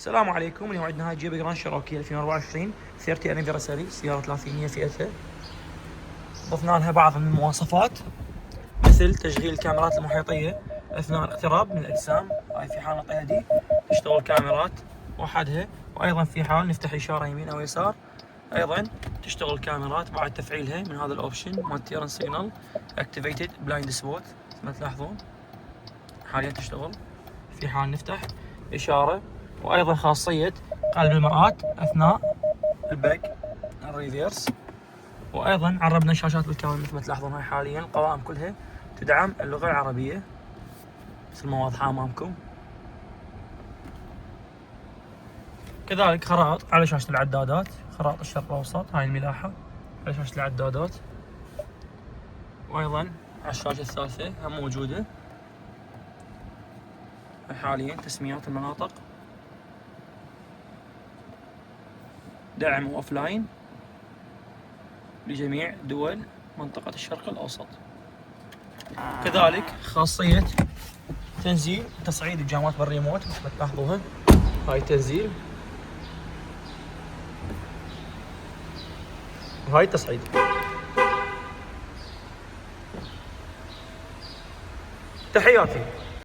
السلام عليكم. اليوم عندنا هاي جيب جراند شيروكي 2024 30 انيفرساري، سيارة 300 فئتها. ضفنا لها بعض من المواصفات مثل تشغيل الكاميرات المحيطية أثناء الاقتراب من الأجسام، هاي في حال نعطيها دي تشتغل كاميرات وحدها، وأيضا في حال نفتح إشارة يمين أو يسار أيضا تشتغل كاميرات بعد تفعيلها من هذا الأوبشن مال تيرن سيجنال اكتيفيتد بلايند سبوت. مثل ما تلاحظون حاليا تشتغل في حال نفتح إشارة، وأيضا خاصية قلب المرآة أثناء الباك الريفيرس. وأيضا عربنا الشاشات بالكامل مثل ما تلاحظون. هاي حاليا القوائم كلها تدعم اللغة العربية مثل ما واضحة أمامكم. كذلك خرائط على شاشة العدادات، خرائط الشرق الأوسط هاي الملاحة على شاشة العدادات، وأيضا على الشاشة الثالثة هم موجودة. حاليا تسميات المناطق، دعم اوف لاين لجميع دول منطقة الشرق الأوسط. كذلك خاصية تنزيل تصعيد الجامات بالريموت مثل ما تلاحظوها، هاي تنزيل وهاي تصعيد. تحياتي.